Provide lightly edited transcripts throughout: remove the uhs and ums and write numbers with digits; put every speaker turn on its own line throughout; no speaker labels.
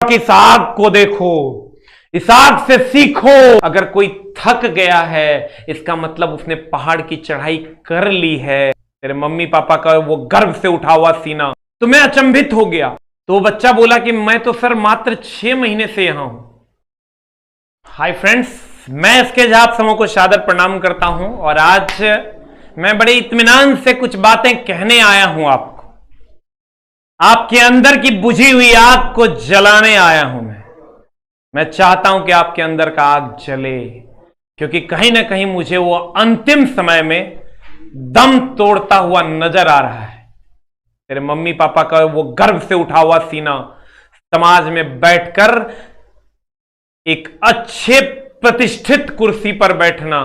और इस आग को देखो, इस आग से सीखो। अगर कोई थक गया है इसका मतलब उसने पहाड़ की चढ़ाई कर ली है। तेरे मम्मी पापा का वो गर्व से उठा हुआ सीना। तो मैं अचंभित हो गया। तो वो बच्चा बोला कि मैं तो सर मात्र 6 महीने से यहां हूं। हाय फ्रेंड्स, मैं इसके आप समूह को सादर प्रणाम करता हूं और आज मैं बड़े इत्मीनान से कुछ बातें कहने आया हूं आपको। आपके अंदर की बुझी हुई आग को जलाने आया हूं मैं चाहता हूं कि आपके अंदर का आग जले, क्योंकि कहीं ना कहीं मुझे वो अंतिम समय में दम तोड़ता हुआ नजर आ रहा है। तेरे मम्मी पापा का वो गर्व से उठा हुआ सीना, समाज में बैठकर एक अच्छे प्रतिष्ठित कुर्सी पर बैठना,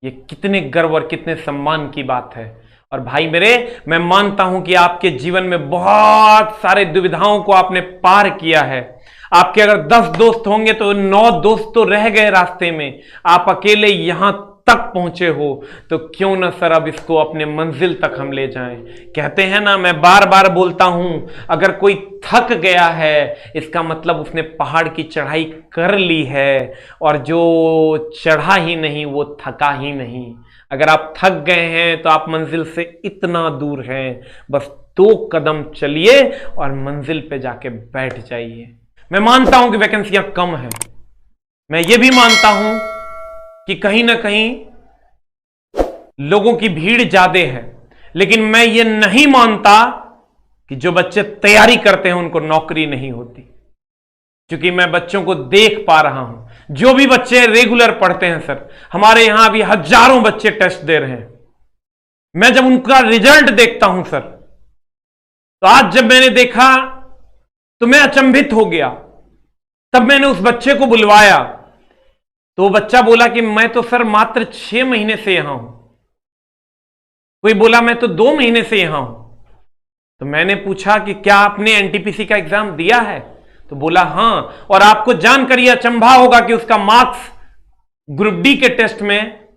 ये कितने गर्व और कितने सम्मान की बात है। और भाई मेरे, मैं मानता हूं कि आपके जीवन में बहुत सारे दुविधाओं को आपने पार किया है। आपके अगर 10 दोस्त होंगे तो 9 दोस्त तो रह गए रास्ते में, आप अकेले यहां तक पहुंचे हो। तो क्यों ना सर अब इसको अपने मंजिल तक हम ले जाएं। कहते हैं ना, मैं बार बार बोलता हूं, अगर कोई थक गया है इसका मतलब उसने पहाड़ की चढ़ाई कर ली है, और जो चढ़ा ही नहीं वो थका ही नहीं। अगर आप थक गए हैं तो आप मंजिल से इतना दूर हैं, बस 2 कदम चलिए और मंजिल पे जाके बैठ जाइए। मैं मानता हूं कि वैकेंसियां कम हैं, मैं ये भी मानता हूं कि कहीं ना कहीं लोगों की भीड़ ज्यादा है, लेकिन मैं ये नहीं मानता कि जो बच्चे तैयारी करते हैं उनको नौकरी नहीं होती। क्योंकि मैं बच्चों को देख पा रहा हूं, जो भी बच्चे रेगुलर पढ़ते हैं सर, हमारे यहां अभी हजारों बच्चे टेस्ट दे रहे हैं। मैं जब उनका रिजल्ट देखता हूं सर, तो आज जब मैंने देखा तो मैं अचंभित हो गया। तब मैंने उस बच्चे को बुलवाया, तो वो बच्चा बोला कि मैं तो सर मात्र 6 महीने से यहां हूं। कोई बोला मैं तो 2 महीने से यहां हूं। तो मैंने पूछा कि क्या आपने एनटीपीसी का एग्जाम दिया है? तो बोला हां। और आपको जानकर यह अचंभा होगा कि उसका मार्क्स ग्रुप डी के टेस्ट में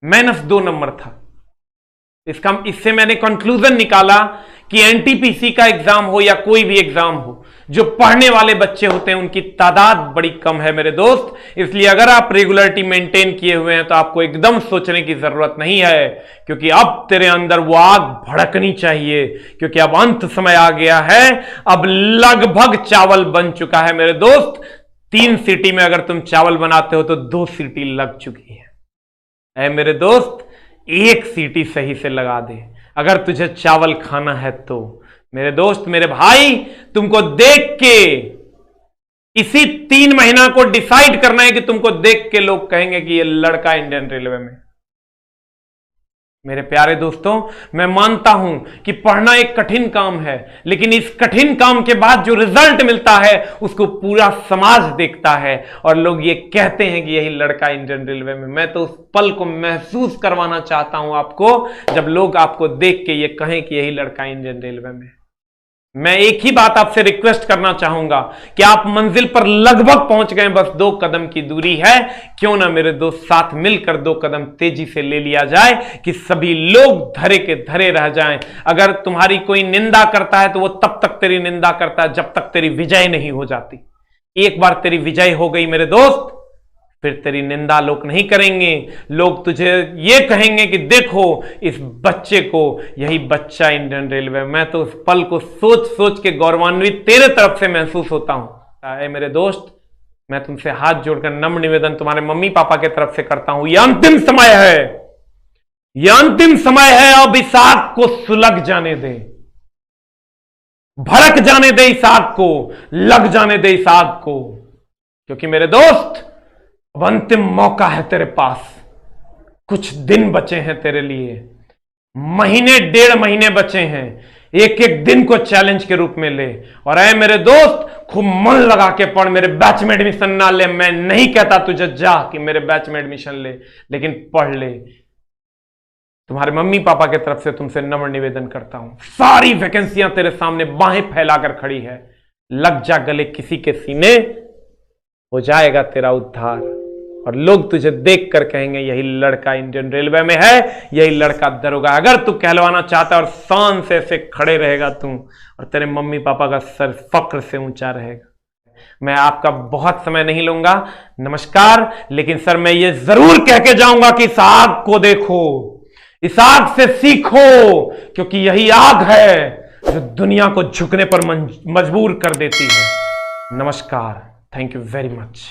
-2 नंबर था। इससे मैंने कंक्लूजन निकाला कि एनटीपीसी का एग्जाम हो या कोई भी एग्जाम हो, जो पढ़ने वाले बच्चे होते हैं उनकी तादाद बड़ी कम है मेरे दोस्त। इसलिए अगर आप रेगुलरिटी मेंटेन किए हुए हैं तो आपको एकदम सोचने की जरूरत नहीं है, क्योंकि अब तेरे अंदर वो आग भड़कनी चाहिए, क्योंकि अब अंत समय आ गया है। अब लगभग चावल बन चुका है मेरे दोस्त। 3 सीटी में अगर तुम चावल बनाते हो तो 2 सीटी लग चुकी है। ऐ मेरे दोस्त, 1 सीटी सही से लगा दे अगर तुझे चावल खाना है तो। मेरे दोस्त, मेरे भाई, तुमको देख के इसी 3 महीना को डिसाइड करना है कि तुमको देख के लोग कहेंगे कि ये लड़का इंडियन रेलवे में। मेरे प्यारे दोस्तों, मैं मानता हूं कि पढ़ना एक कठिन काम है, लेकिन इस कठिन काम के बाद जो रिजल्ट मिलता है उसको पूरा समाज देखता है और लोग ये कहते हैं कि यही लड़का इंडियन रेलवे में। मैं तो उस पल को महसूस करवाना चाहता हूं आपको, जब लोग आपको देख के ये कहें कि यही लड़का इंडियन रेलवे में। मैं एक ही बात आपसे रिक्वेस्ट करना चाहूंगा कि आप मंजिल पर लगभग पहुंच गए, बस 2 कदम की दूरी है। क्यों ना मेरे दोस्त साथ मिलकर 2 कदम तेजी से ले लिया जाए कि सभी लोग धरे के धरे रह जाएं। अगर तुम्हारी कोई निंदा करता है तो वो तब तक तेरी निंदा करता है जब तक तेरी विजय नहीं हो जाती। एक बार तेरी विजय हो गई मेरे दोस्त, फिर तेरी निंदा लोग नहीं करेंगे। लोग तुझे ये कहेंगे कि देखो इस बच्चे को, यही बच्चा इंडियन रेलवे। मैं तो उस पल को सोच सोच के गौरवान्वित तेरे तरफ से महसूस होता हूं। मेरे दोस्त, मैं तुमसे हाथ जोड़कर नम्र निवेदन तुम्हारे मम्मी पापा के तरफ से करता हूं, यह अंतिम समय है, यह अंतिम समय है। अब इस आग को सुलग जाने दे, भड़क जाने दे इस आग को, लग जाने दे इस आग को, क्योंकि मेरे दोस्त अब अंतिम मौका है तेरे पास। कुछ दिन बचे हैं तेरे लिए, महीने 1.5 महीने बचे हैं। एक एक दिन को चैलेंज के रूप में ले। और ऐ मेरे दोस्त, खूब मन लगा के पढ़। मेरे बैच में एडमिशन ना ले, मैं नहीं कहता तुझे जा कि मेरे बैच में एडमिशन ले, लेकिन पढ़ ले। तुम्हारे मम्मी पापा के तरफ से तुमसे नम्र निवेदन करता हूं, सारी वैकेंसियां तेरे सामने बाहें फैलाकर खड़ी है। लग जा गले किसी के सीने, हो जाएगा तेरा उद्धार। और लोग तुझे देख कर कहेंगे यही लड़का इंडियन रेलवे में है, यही लड़का दरोगा। अगर तू कहलवाना चाहता है और शान से ऐसे खड़े रहेगा तू, और तेरे मम्मी पापा का सर फक्र से ऊंचा रहेगा। मैं आपका बहुत समय नहीं लूंगा, नमस्कार। लेकिन सर मैं ये जरूर कह के जाऊंगा कि इस आग को देखो, इस आग से सीखो, क्योंकि यही आग है जो दुनिया को झुकने पर मजबूर कर देती है। नमस्कार, थैंक यू वेरी मच।